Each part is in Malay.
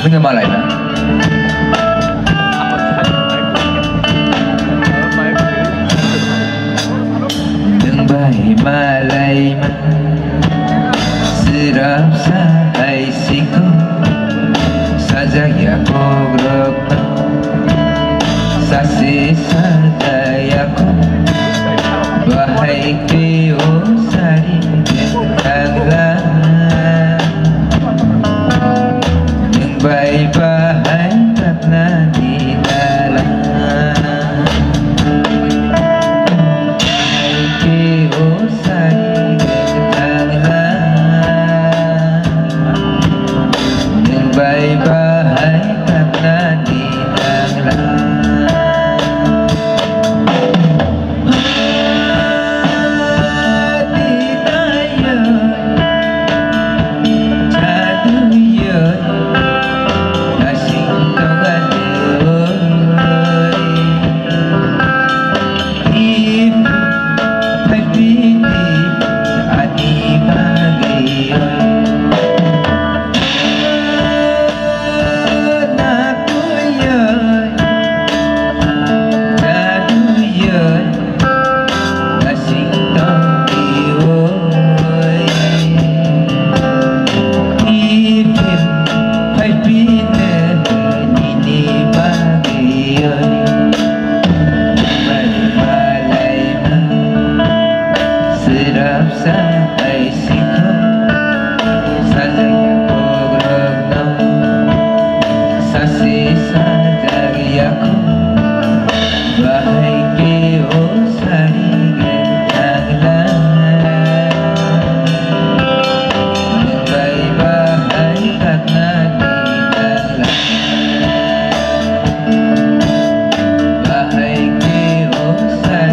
Dengan malai lah. Đừng bay malai mà Sirap sahai siku Sajaya kogrokna Sasi sadayaku Bahai keo sari Tanglah Đừng bay bahai karena di dalam Bahai keo sari Tanglah Đừng bay bahai karena di dalam Sahai siku Sajaya kogrokna Sasi sadayaku Bahai keo sari gentanglah Bahai bahai karena didanglah Bahai keo sari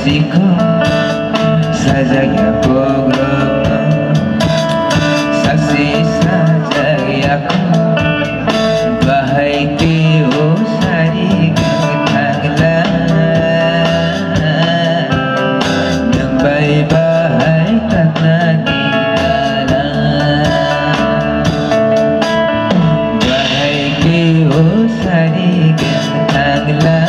siku Sajaya kogrokna Sasi sadayaku Bahai keo sari gentanglah Đừng bay bahai karena di dalam Bahai keo sari gentanglah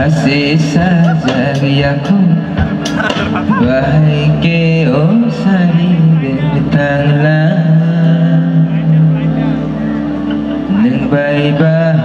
Sisa jari aku bahai ke sari tang la nang bai ba